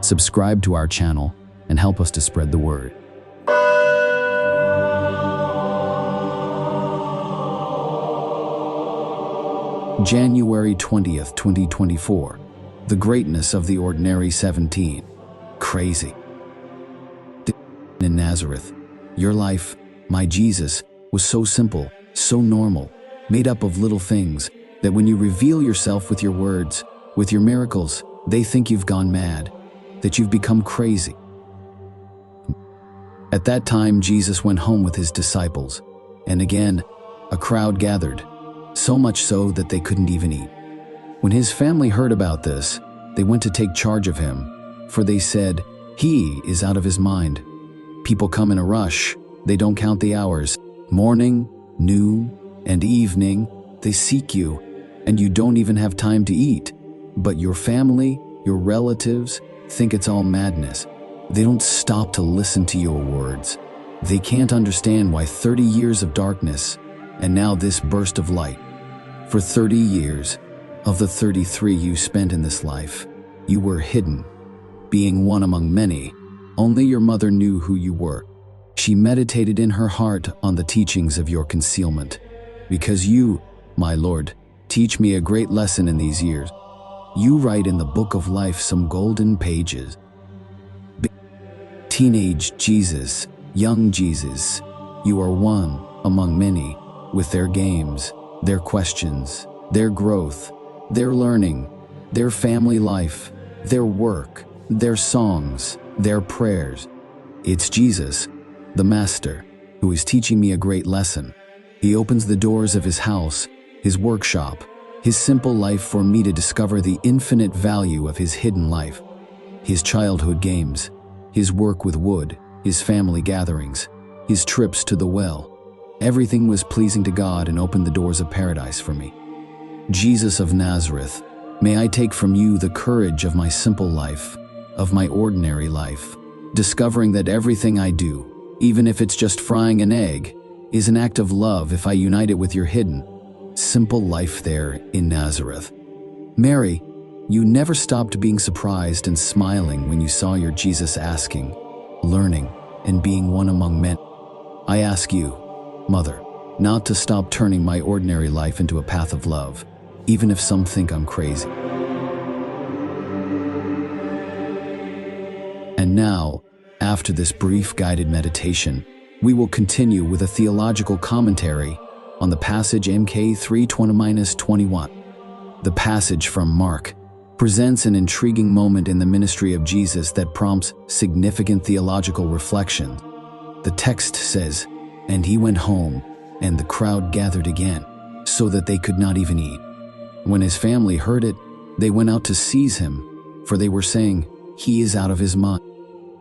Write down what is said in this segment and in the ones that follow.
Subscribe to our channel and help us to spread the word. January 20th, 2024. The greatness of the ordinary 17. Crazy. In Nazareth, your life, my Jesus, was so simple, so normal, made up of little things, that when you reveal yourself with your words, with your miracles, they think you've gone mad, that you've become crazy. At that time, Jesus went home with his disciples, and again, a crowd gathered, so much so that they couldn't even eat. When his family heard about this, they went to take charge of him, for they said, "He is out of his mind." People come in a rush, they don't count the hours. Morning, noon, and evening, they seek you, and you don't even have time to eat. But your family, your relatives, think it's all madness. They don't stop to listen to your words. They can't understand why 30 years of darkness, and now this burst of light. For 30 years, of the 33 you spent in this life, you were hidden, being one among many. Only your mother knew who you were. She meditated in her heart on the teachings of your concealment. Because you, my Lord, teach me a great lesson in these years. You write in the book of life some golden pages. Teenage Jesus, young Jesus, you are one among many, with their games, their questions, their growth, their learning, their family life, their work, their songs, their prayers. It's Jesus, the Master, who is teaching me a great lesson. He opens the doors of his house, his workshop, his simple life for me to discover the infinite value of his hidden life. His childhood games, his work with wood, his family gatherings, his trips to the well. Everything was pleasing to God and opened the doors of paradise for me. Jesus of Nazareth, may I take from you the courage of my simple life, of my ordinary life, discovering that everything I do, even if it's just frying an egg, is an act of love if I unite it with your hidden, simple life there in Nazareth. Mary, you never stopped being surprised and smiling when you saw your Jesus asking, learning, and being one among men. I ask you, Mother, not to stop turning my ordinary life into a path of love, even if some think I'm crazy. And now, after this brief guided meditation, we will continue with a theological commentary on the passage MK 3:20-21. The passage from Mark presents an intriguing moment in the ministry of Jesus that prompts significant theological reflection. The text says, "And he went home, and the crowd gathered again, so that they could not even eat. When his family heard it, they went out to seize him, for they were saying, 'He is out of his mind.'"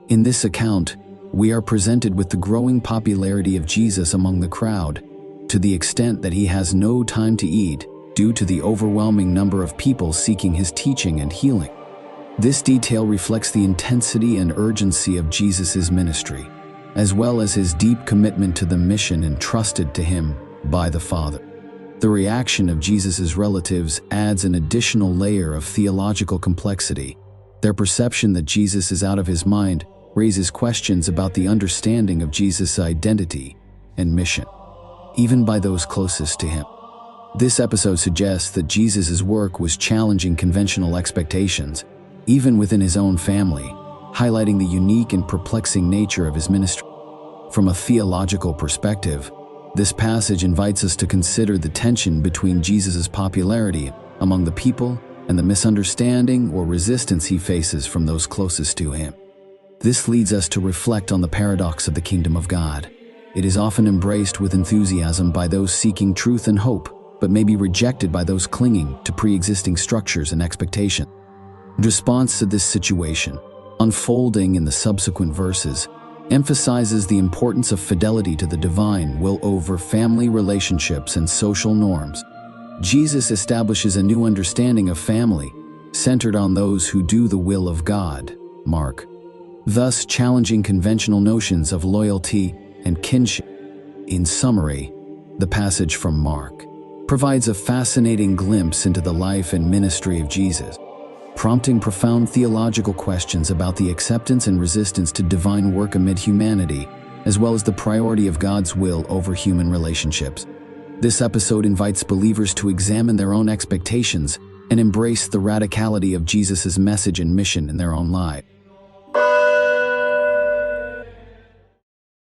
In this account, we are presented with the growing popularity of Jesus among the crowd, to the extent that he has no time to eat due to the overwhelming number of people seeking his teaching and healing. This detail reflects the intensity and urgency of Jesus' ministry, as well as his deep commitment to the mission entrusted to him by the Father. The reaction of Jesus' relatives adds an additional layer of theological complexity. Their perception that Jesus is out of his mind raises questions about the understanding of Jesus' identity and mission, even by those closest to him. This episode suggests that Jesus' work was challenging conventional expectations, even within his own family, highlighting the unique and perplexing nature of his ministry. From a theological perspective, this passage invites us to consider the tension between Jesus' popularity among the people and the misunderstanding or resistance he faces from those closest to him. This leads us to reflect on the paradox of the kingdom of God. It is often embraced with enthusiasm by those seeking truth and hope, but may be rejected by those clinging to pre-existing structures and expectations. In response to this situation, unfolding in the subsequent verses, emphasizes the importance of fidelity to the divine will over family relationships and social norms. Jesus establishes a new understanding of family, centered on those who do the will of God, Mark, thus challenging conventional notions of loyalty and kinship. In summary, the passage from Mark provides a fascinating glimpse into the life and ministry of Jesus. prompting profound theological questions about the acceptance and resistance to divine work amid humanity, as well as the priority of God's will over human relationships. This episode invites believers to examine their own expectations and embrace the radicality of Jesus' message and mission in their own lives.